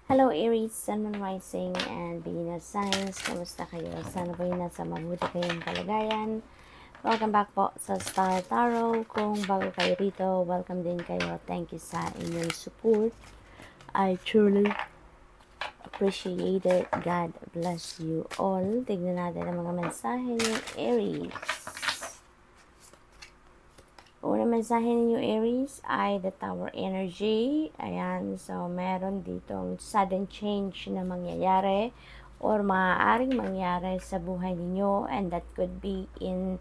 Hello Aries, Sun, Moon, Rising, and Venus signs. Kamusta kayo? Sana po yun nasa mabuti kayong kalagayan. Welcome back po sa Star Tarot. Kung bago kayo rito, welcome din kayo. Thank you sa inyong support. I truly appreciate it. God bless you all. Tignan natin ang mga mensahe ni Aries. Unang mensahe ninyo Aries ay the Tower Energy. Ayan, so meron ditong sudden change na mangyayari or maaaring mangyari sa buhay ninyo, and that could be in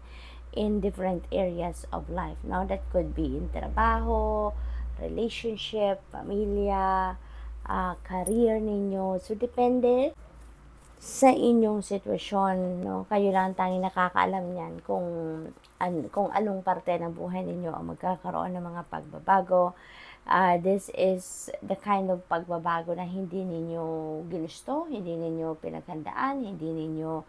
different areas of life. Now, that could be in trabaho, relationship, pamilya, career ninyo. So, depende sa inyong sitwasyon, no? Kayo lang tanging nakakaalam niyan kung anong parte ng buhay ninyo ang magkakaroon ng mga pagbabago. This is the kind of pagbabago na hindi ninyo ginusto, hindi ninyo pinaghandaan, yung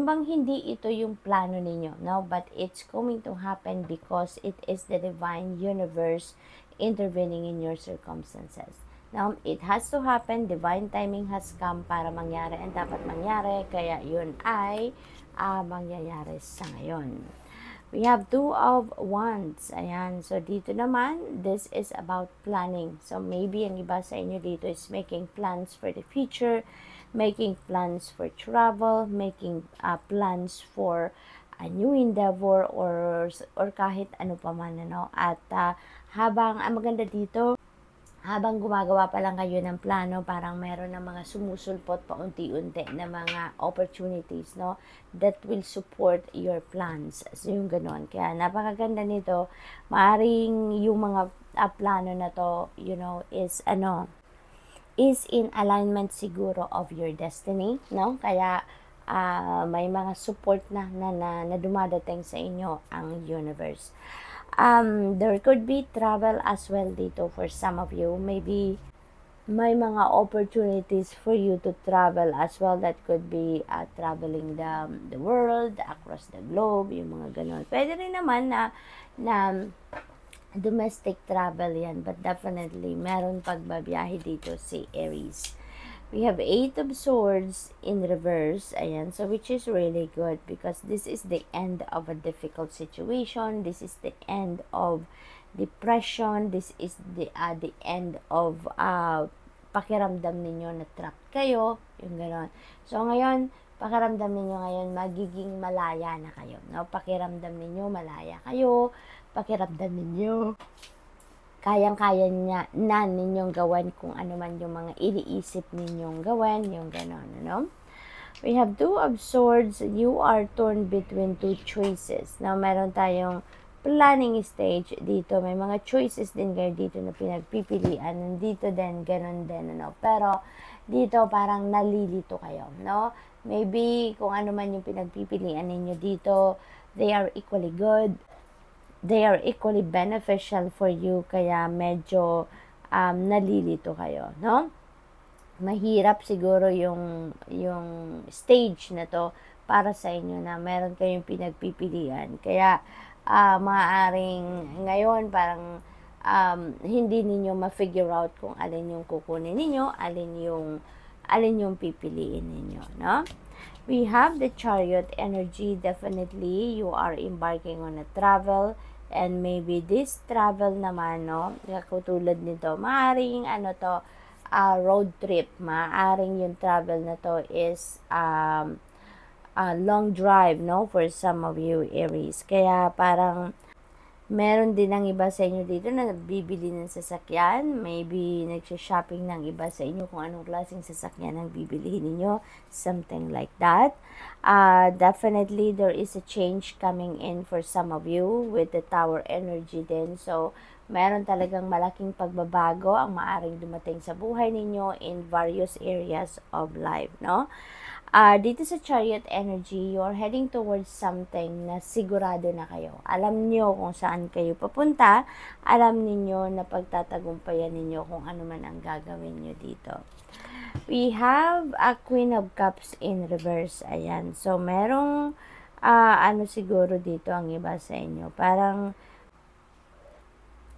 bang hindi ito yung plano ninyo, no? But it's going to happen because it is the divine universe intervening in your circumstances. Now, it has to happen. Divine timing has come para mangyari ang dapat mangyari. Kaya yun ay mangyayari sa ngayon. We have Two of Wands. Ayan. So, dito naman, this is about planning. So, maybe ang iba sa inyo dito is making plans for the future, making plans for travel, making plans for a new endeavor or kahit ano pa man, ano. At habang ang maganda dito, habang gumagawa pa lang kayo ng plano, parang meron ng mga sumusulpot paunti-unti na mga opportunities, no, that will support your plans. So, yung ganon. Kaya napakaganda nito. Maaring yung mga plano na to, you know, is in alignment siguro of your destiny, no? Kaya may mga support na dumadating sa inyo ang universe. There could be travel as well dito for some of you. Maybe may mga opportunities for you to travel as well. That could be traveling the world, across the globe, yung mga ganon. Pwede rin naman na domestic travel yan, but definitely meron pagbabiyahe dito si Aries. We have Eight of Swords in reverse. Ayan. So, which is really good because this is the end of a difficult situation. This is the end of depression. This is the end of pakiramdam ninyo na trapped kayo. Yung gano'n. So, ngayon, pakiramdam ninyo ngayon, magiging malaya na kayo. No? Pakiramdam ninyo, malaya kayo. Pakiramdam ninyo, kayang-kaya na ninyong gawin kung ano man yung mga iniisip ninyong gawin, yung gano'n, ano? We have Two of Swords. You are torn between two choices. Now, meron tayong planning stage dito. May mga choices din kayo dito na pinagpipilian. Nandito din, gano'n din, ano? Pero, dito parang nalilito kayo, no? Maybe, kung ano man yung pinagpipilian ninyo dito, they are equally good. They are equally beneficial for you, kaya medyo nalilito kayo, no? Mahirap siguro yung stage na to para sa inyo na meron kayong pinagpipilian. Kaya maaaring ngayon parang hindi ninyo ma-figure out kung alin yung kukunin ninyo, alin yung pipiliin ninyo, no? We have the Chariot energy. Definitely, you are embarking on a travel. And maybe this travel naman, no, katulad nito, maaaring road trip. Maaaring yung travel na to is a long drive, no, for some of you Aries. Kaya parang meron din ng iba sa inyo dito na bibili ng sasakyan. Maybe nagsha-shopping ng iba sa inyo kung anong klaseng sasakyan ang bibilihin ninyo. Something like that. Definitely, there is a change coming in for some of you with the Tower energy din. So, meron talagang malaking pagbabago ang maaring dumating sa buhay ninyo in various areas of life, no? Dito sa Chariot energy, you're heading towards something na sigurado na kayo. Alam nyo kung saan kayo papunta. Alam niyo na pagtatagumpayan ninyo kung ano man ang gagawin nyo dito. We have a Queen of Cups in reverse. Ayan. So, merong siguro dito ang iba sa inyo. Parang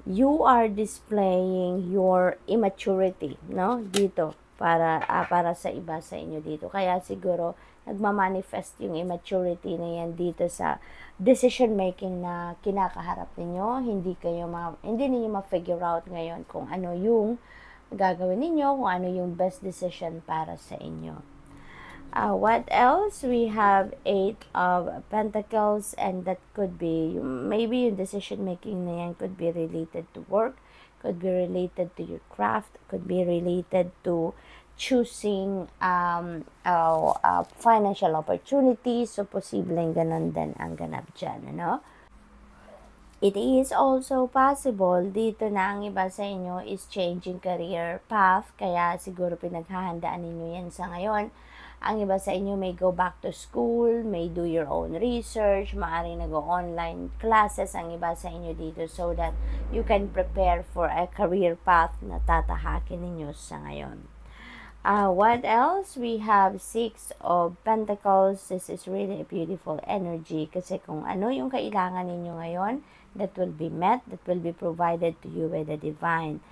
you are displaying your immaturity, no? Dito. para sa iba sa inyo dito. Kaya siguro nagmamanifest yung immaturity na yan dito sa decision making na kinakaharap ninyo. Hindi ninyo ma-figure out ngayon kung ano yung gagawin ninyo, kung ano yung best decision para sa inyo. What else? We have 8 of Pentacles, and that could be, maybe yung decision making na yan could be related to work, could be related to your craft, could be related to choosing financial opportunities. So, posibleng ganun din ang ganap dyan, ano? It is also possible dito na ang iba sa inyo is changing career path, kaya siguro pinaghahandaan ninyo yan sa ngayon. Ang iba sa inyo may go back to school, may do your own research, maaaring nag-online classes ang iba sa inyo dito so that you can prepare for a career path na tatahakin ninyo sa ngayon. What else? We have 6 of Pentacles. This is really a beautiful energy kasi kung ano yung kailangan ninyo ngayon, that will be met, that will be provided to you by the divine.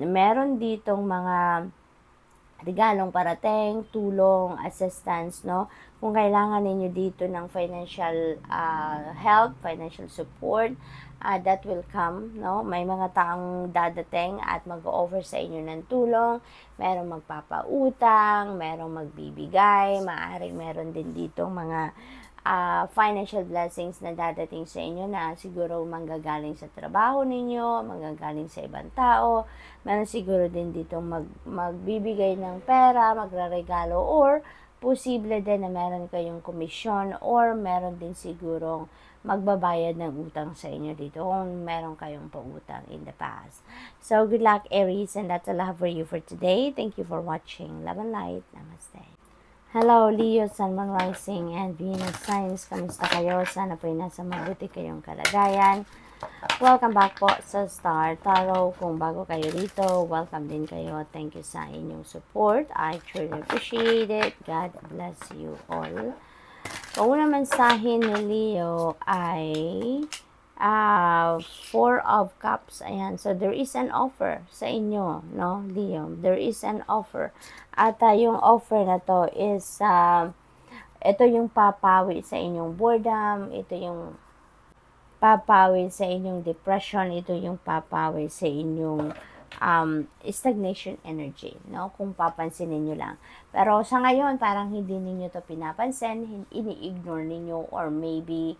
Meron ditong mga regalong parating, tulong, assistance, no? Kung kailangan ninyo dito ng financial help, financial support, that will come, no? May mga taong dadating at mag-offer sa inyo ng tulong, merong magpapautang, merong magbibigay, maaaring meron din dito mga financial blessings na dadating sa inyo na siguro manggagaling sa trabaho ninyo, manggagaling sa ibang tao. Meron siguro din dito magbibigay ng pera, magraregalo, or posible din na meron kayong komisyon, or meron din sigurong magbabayad ng utang sa inyo dito kung meron kayong pautang in the past. So, good luck, Aries, and that's all I have for you for today. Thank you for watching. Love and light. Namaste. Hello, Leo, Sun, Moon, Rising, and Venus signs. Kamusta kayo? Sana po nasa mabuti kayong kalagayan. Welcome back po sa Star Tarot. Kung bago kayo dito, welcome din kayo. Thank you sa inyong support. I truly appreciate it. God bless you all. Kung unang mensahe ni Leo ay 4 of Cups. Ayan. So, there is an offer sa inyo, no, Leo? There is an offer. At yung offer na to is, ito yung papawi sa inyong boredom, ito yung papawi sa inyong depression, ito yung papawi sa inyong stagnation energy, no? Kung papansinin nyo lang. Pero sa ngayon, parang hindi ninyo to pinapansin, ini-ignore ninyo, or maybe,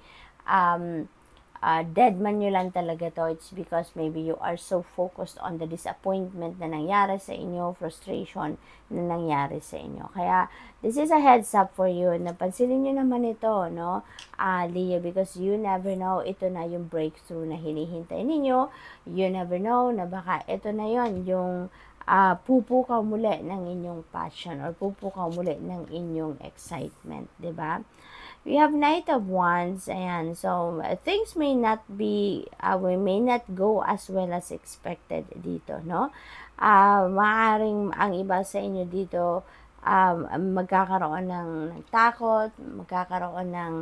dead man nyo lang talaga to. It's because maybe you are so focused on the disappointment na nangyari sa inyo, frustration na nangyari sa inyo. Kaya, this is a heads up for you. Napansinin nyo naman ito, no, Leo, because you never know, ito na yung breakthrough na hinihintay ninyo. You never know na baka ito na yon yung pupukaw muli ng inyong passion, or pupukaw muli ng inyong excitement, diba? We have Knight of Wands, ayan. So, things may not be, we may not go as well as expected dito, no? Maaaring ang iba sa inyo dito, magkakaroon ng takot, magkakaroon ng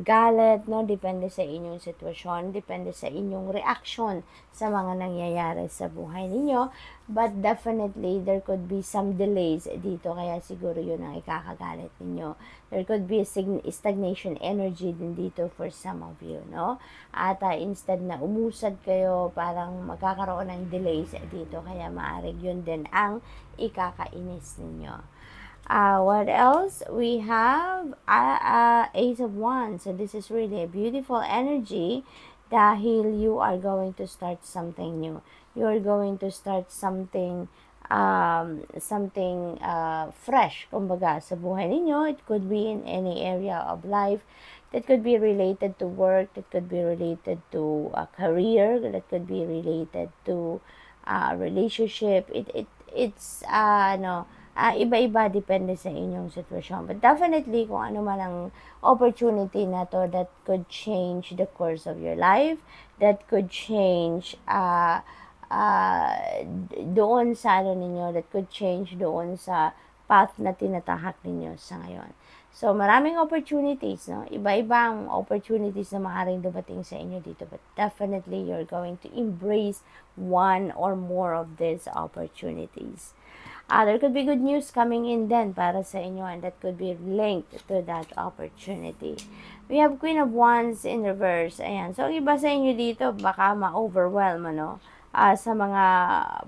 galit, no? Depende sa inyong sitwasyon, depende sa inyong reaction sa mga nangyayari sa buhay ninyo. But definitely, there could be some delays dito, kaya siguro yun ang ikakagalit ninyo. There could be a stagnation energy din dito for some of you, no? At instead na umusad kayo, parang magkakaroon ng delays dito, kaya maaring yun din ang ikakainis ninyo. What else? We have Ace of Wands. So this is really a beautiful energy dahil you are going to start something new. You are going to start something fresh, kumbaga, sa buhay ninyo. It could be in any area of life. That could be related to work. That could be related to a career. That could be related to relationship. It's iba-iba, depende sa inyong sitwasyon. But definitely, kung ano man ang opportunity na to that could change the course of your life, that could change doon sa ninyo, that could change doon sa path na tinatahak ninyo sa ngayon. So, maraming opportunities, no? Iba-ibang opportunities na maaaring dumating sa inyo dito. But definitely, you're going to embrace one or more of these opportunities. There could be good news coming in then para sa inyo, and that could be linked to that opportunity. We have Queen of Wands in reverse. Ayan. So, iba sa inyo dito, baka ma-overwhelm, ano? Sa mga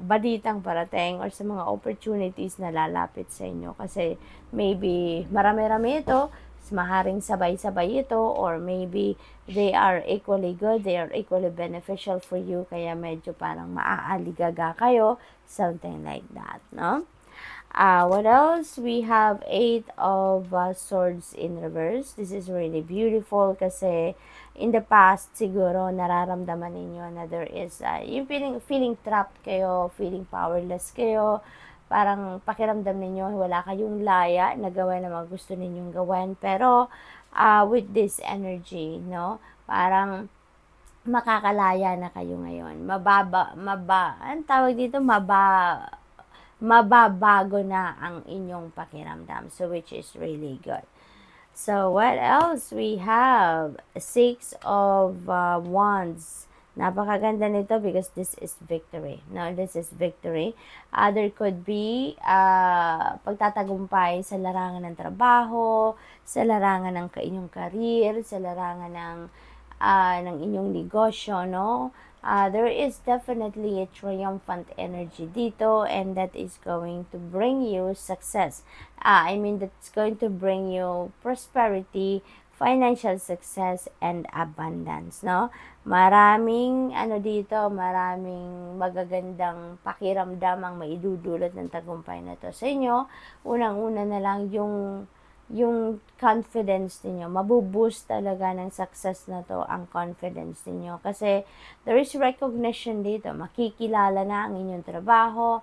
balitang parating or sa mga opportunities na lalapit sa inyo. Kasi maybe marami-rami ito, maaaring sabay-sabay ito, or maybe they are equally good, they are equally beneficial for you, kaya medyo parang maaaligaga kayo, something like that, no? What else? We have 8 of Swords in reverse. This is really beautiful kasi in the past, siguro nararamdaman ninyo na there is, yung feeling trapped kayo, feeling powerless kayo, parang pakiramdam ninyo wala kayong laya na gawin na mga gusto ninyong gawin. Pero, with this energy, no, parang makakalaya na kayo ngayon. Ang tawag dito, mababago na ang inyong pakiramdam. So, which is really good. So, what else? We have 6 of Wands. Napakaganda nito because this is victory. No, this is victory. There could be pagtatagumpay sa larangan ng trabaho, sa larangan ng inyong career, sa larangan ng inyong negosyo, no? There is definitely a triumphant energy dito, and that is going to bring you success. That's going to bring you prosperity, financial success, and abundance, no? Maraming maraming magagandang pakiramdam ang maidudulot ng tagumpay na to sa inyo. Unang-una na lang yung confidence niyo, mabuboost talaga ng success na to ang confidence niyo kasi there is recognition dito, makikilala na ang inyong trabaho,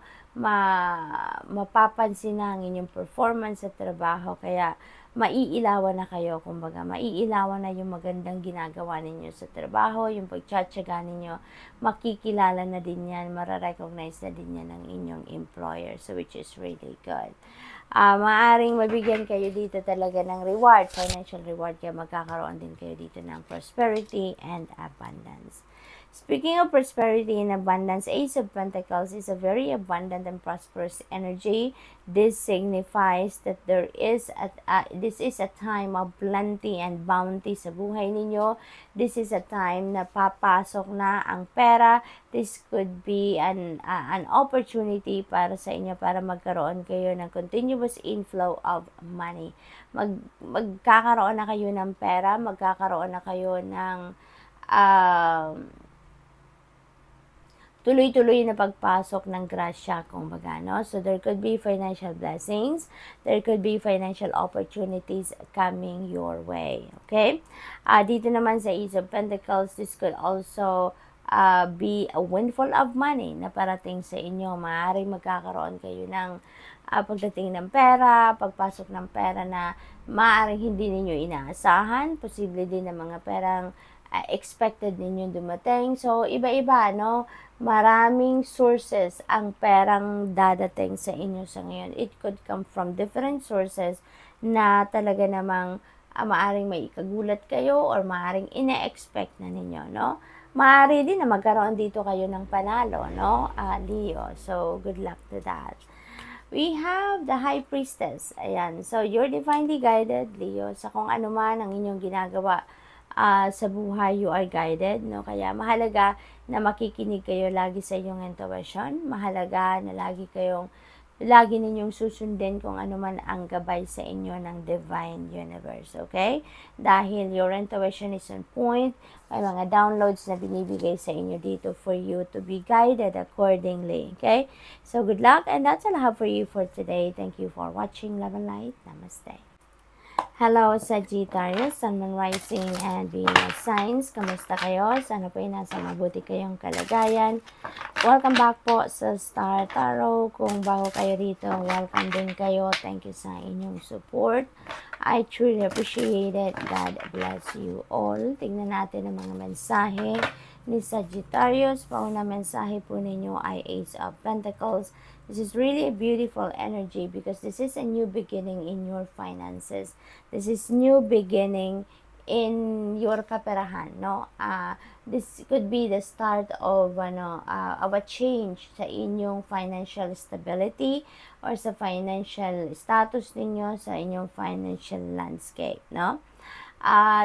mapapansin na ang inyong performance sa trabaho, kaya maiilawan na kayo, kumbaga maiilawan na yung magandang ginagawa ninyo sa trabaho, yung pagtsatsaga ninyo, makikilala na din yan, mararecognize na din yan ng inyong employer, so which is really good. Maaring mabigyan kayo dito talaga ng reward, financial reward, kaya magkakaroon din kayo dito ng prosperity and abundance. Speaking of prosperity and abundance, Ace of Pentacles is a very abundant and prosperous energy. This signifies that this is a time of plenty and bounty sa buhay ninyo. This is a time na papasok na ang pera. This could be an opportunity para sa inyo para magkaroon kayo ng continuous inflow of money. Magkakaroon na kayo ng pera, magkakaroon na kayo ng tuloy-tuloy na pagpasok ng grasya, kumbaga, no? So, there could be financial blessings. There could be financial opportunities coming your way, okay? Dito naman sa Ace of Pentacles, this could also be a windfall of money na parating sa inyo. Maaaring magkakaroon kayo ng pagdating ng pera, pagpasok ng pera na maaaring hindi ninyo inaasahan. Posible din na mga perang expected ninyo dumating. So, iba-iba, no? Maraming sources ang perang dadating sa inyo sa ngayon. It could come from different sources na talaga namang maaring may ikagulat kayo or maaring ina-expect na ninyo, no? Maaari din na magkaroon dito kayo ng panalo, no? Leo. So, good luck to that. We have the High Priestess. Ayan. So, you're divinely guided, Leo, sa kung ano man ang inyong ginagawa sa buhay, you are guided, no? Kaya mahalaga na makikinig kayo lagi sa inyong intuition. Mahalaga na lagi ninyong susundin kung ano man ang gabay sa inyo ng Divine Universe, okay? Dahil your intuition is on point, may mga downloads na binibigay sa inyo dito for you to be guided accordingly, okay? So, good luck, and that's all I have for you for today. Thank you for watching. Love and light. Namaste. Hello, Sagittarius, Sun, Moon, Rising, and Venus signs. Kamusta kayo? Sana po ay nasa mabuti kayong kalagayan. Welcome back po sa Star Tarot. Kung bago kayo rito, welcome din kayo. Thank you sa inyong support. I truly appreciate it. God bless you all. Tingnan natin ang mga mensahe ni Sagittarius. Pauna mensahe po ninyo ay Ace of Pentacles, This is really a beautiful energy because this is a new beginning in your finances. This is new beginning in your kaperahan, no? This could be the start of a change sa inyong financial stability or sa financial status ninyo, sa inyong financial landscape, no?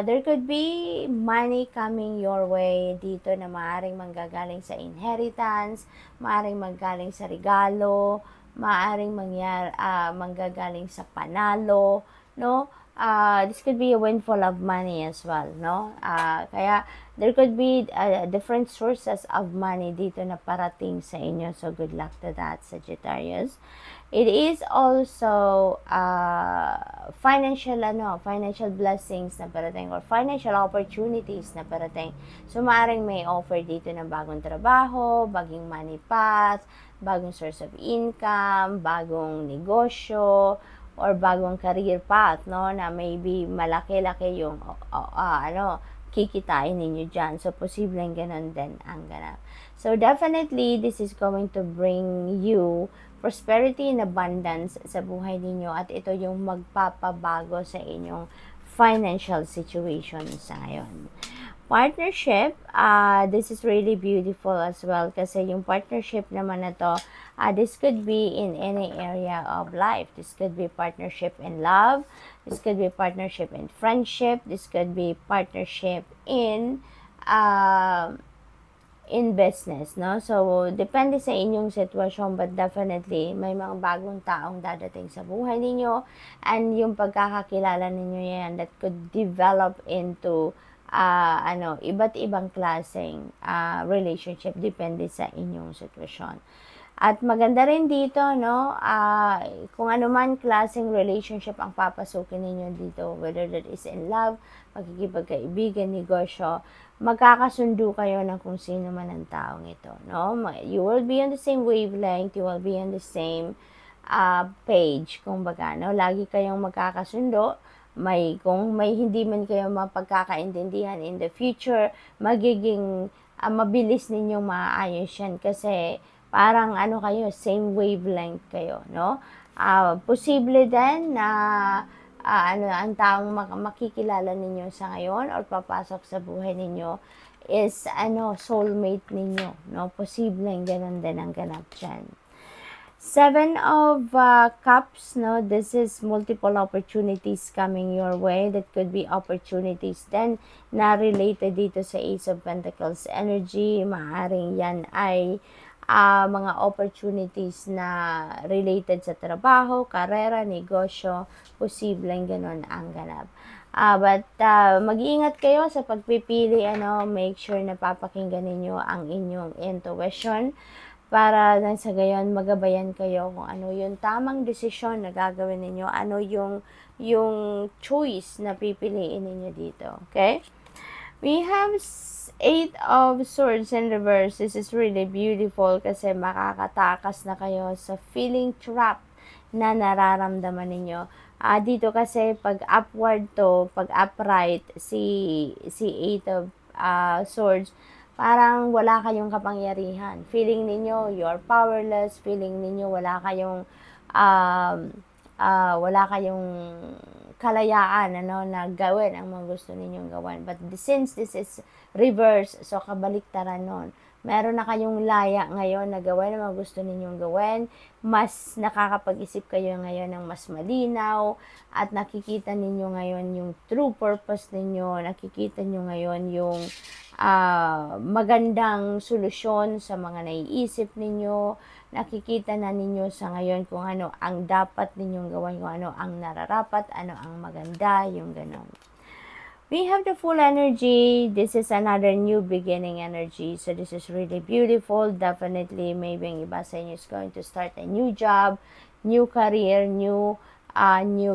There could be money coming your way dito na maaaring manggagaling sa inheritance, maaaring manggaling sa regalo, maaaring manggagaling sa panalo, no? This could be a windfall of money as well, no? Kaya there could be different sources of money dito na parating sa inyo. So good luck to that, Sagittarius. It is also financial blessings na parating or financial opportunities na parating. So maaaring may offer dito ng bagong trabaho, bagong money path, bagong source of income, bagong negosyo, or bagong career path, no, na maybe malaki-laki yung kikitain ninyo dyan. So posibleng ganun din ang ganap. So definitely this is going to bring you prosperity and abundance sa buhay ninyo, at ito yung magpapabago sa inyong financial situation sa ngayon. Partnership, this is really beautiful as well kasi yung partnership naman na to, this could be in any area of life. This could be partnership in love, this could be partnership in friendship, this could be partnership in business, no? So, depende sa inyong sitwasyon, but definitely, may mga bagong taong dadating sa buhay ninyo, and yung pagkakakilala ninyo yan, that could develop into, iba't ibang klaseng relationship, depende sa inyong sitwasyon. At maganda rin dito, no, kung ano man klaseng relationship ang papasukin ninyo dito, whether that is in love, pagkikipagkaibigan, negosyo, magkakasundo kayo ng kung sino man ang taong ito, no? You will be on the same wavelength, you will be on the same page, kumbaga, no? Lagi kayong magkakasundo. Kung may hindi man kayo mapagkakaintindihan in the future, magiging mabilis ninyong maayos yan kasi parang kayo, same wavelength kayo, no? Posible din na ang taong makikilala ninyo sa ngayon or papasok sa buhay ninyo is soulmate ninyo, no? Posibleng ganun din ang ganap dyan. 7 of Cups, no? This is multiple opportunities coming your way. That could be opportunities then na related dito sa Ace of Pentacles energy. Maaring yan ay mga opportunities na related sa trabaho, karera, negosyo, posibleng ganun ang ganap. But mag-iingat kayo sa pagpipili, make sure na papakinggan ninyo ang inyong intuition para sa gayon magabayan kayo kung ano yung tamang desisyon na gagawin ninyo, ano yung choice na pipiliin ninyo dito. Okay? We have 8 of Swords in reverse. This is really beautiful kasi makakatakas na kayo sa feeling trap na nararamdaman ninyo. Dito kasi pag upward to, pag upright, si 8 of Swords, parang wala kayong kapangyarihan. Feeling ninyo, you're powerless. Feeling ninyo, wala kayong kalayaan na gawin ang mga gusto ninyong gawin. But since this is reverse, so kabaliktaran nun. Meron na kayong laya ngayon na gawin ang mga gusto ninyong gawin. Mas nakakapag-isip kayo ngayon ng mas malinaw at nakikita ninyo ngayon yung true purpose ninyo. Nakikita nyo ngayon yung magandang solusyon sa mga naiisip ninyo. Nakikita na ninyo sa ngayon kung ano ang dapat ninyong gawin, kung ano ang nararapat, ano ang maganda, yung ganon. We have the full energy. This is another new beginning energy. So this is really beautiful. Definitely, maybe ang iba sa inyo is going to start a new job, new career, new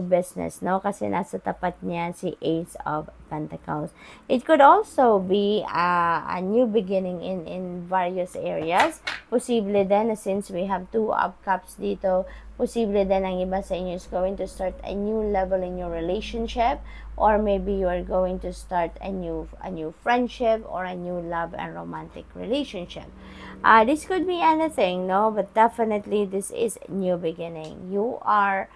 business, no? Kasi nasa tapat niya si Ace of Pentacles. It could also be a new beginning in various areas. posible din na since we have 2 of Cups dito, posible din ang iba sa inyo is going to start a new level in your relationship, or maybe you are going to start a new friendship or a new love and romantic relationship. This could be anything, no? But definitely this is a new beginning. You are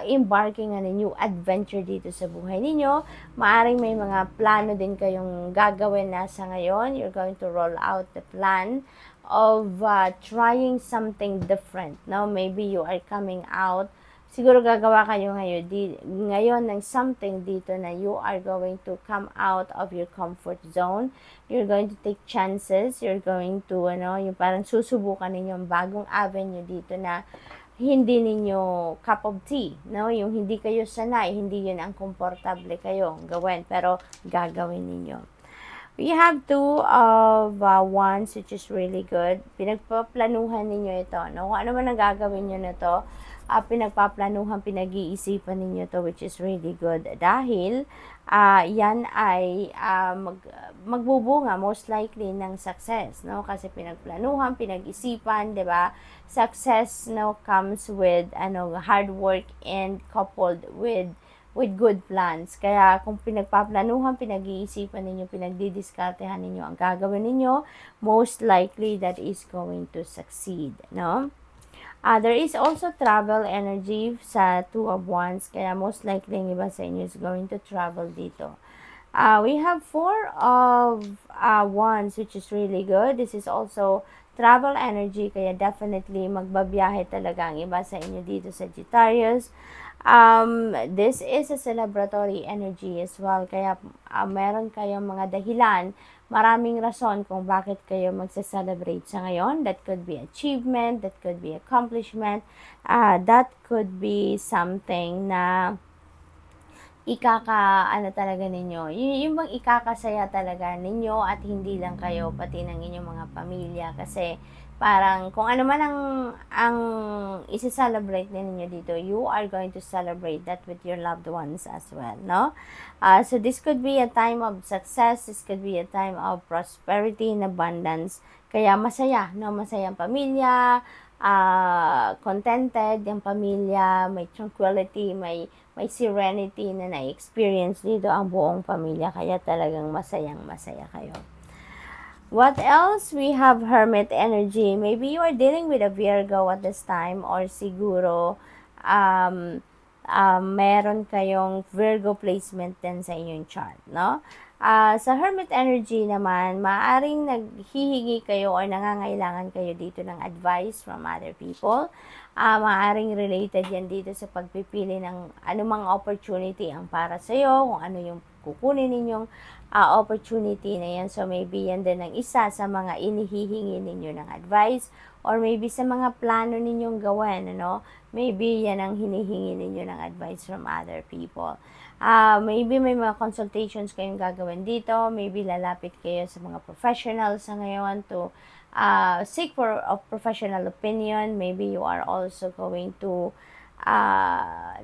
embarking on a new adventure dito sa buhay ninyo. Maaring may mga plano din kayong gagawin na sa ngayon. You're going to roll out the plan of trying something different, no? Maybe you are coming out, siguro gagawa kayo ngayon ng something dito na you are going to come out of your comfort zone. You're going to take chances. You're going to, yung parang susubukan ninyo ang bagong avenue dito na hindi ninyo cup of tea, no? Yung hindi kayo sanay, hindi yun ang komportable kayo gawin, pero gagawin ninyo. We have 2 of Wands, which is really good. Pinagpaplanuhan ninyo ito, no? Kung ano man ang gagawin nyo na to, pinagpaplanuhan, pinag-iisipan ninyo to, which is really good. Dahil, yan ay magbubunga most likely ng success, no? Kasi pinagplanuhan, pinag-isipan, 'di ba? Success, no, comes with hard work and coupled with good plans. Kaya kung pinagpaplanuhan, pinag-iisipan ninyo, pinagdidiskartehan ninyo ang gagawin ninyo, most likely that is going to succeed, no? There is also travel energy sa 2 of Wands, kaya most likely ang iba sa inyo is going to travel dito. We have 4 of Wands, which is really good. This is also travel energy, kaya definitely magbabiyahe talaga ang iba sa inyo dito, Sagittarius. This is a celebratory energy as well, kaya meron kayong mga dahilan, maraming rason kung bakit kayo magse-celebrate sa ngayon. That could be achievement, that could be accomplishment, that could be something na talaga ninyo. Yung bang ikakasaya talaga ninyo, at hindi lang kayo, pati ng inyong mga pamilya. Kasi parang kung ano man ang isi-celebrate ninyo dito, you are going to celebrate that with your loved ones as well, no? So this could be a time of success, this could be a time of prosperity and abundance. Kaya masaya, no? Masaya ang pamilya, contented yung pamilya, may tranquility, may serenity na na-experience dito ang buong pamilya. Kaya talagang masayang-masaya kayo. What else? We have Hermit energy. Maybe you are dealing with a Virgo at this time, or siguro meron kayong Virgo placement din sa inyong chart, no? Sa Hermit energy naman, maaring naghihingi kayo or nangangailangan kayo dito ng advice from other people. Maaring related yan dito sa pagpipili ng anumang opportunity ang para sa'yo, kung ano yung kukunin ninyong opportunity na yan. So maybe yan din ang isa sa mga inihihingi ninyo ng advice, or maybe sa mga plano ninyong gawin, maybe yan ang hinihingi ninyo ng advice from other people. Maybe may mga consultations kayong gagawin dito, maybe lalapit kayo sa mga professionals sa ngayon to seek for a professional opinion. Maybe you are also going to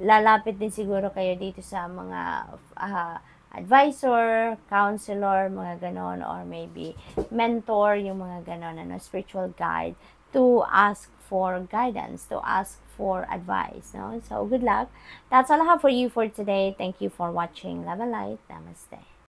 lalapit din siguro kayo dito sa mga advisor, counselor, mga ganon, or maybe mentor, yung mga ganon, spiritual guide, to ask for guidance, to ask for advice, no? So good luck. That's all I have for you for today. Thank you for watching. Love and light. Namaste.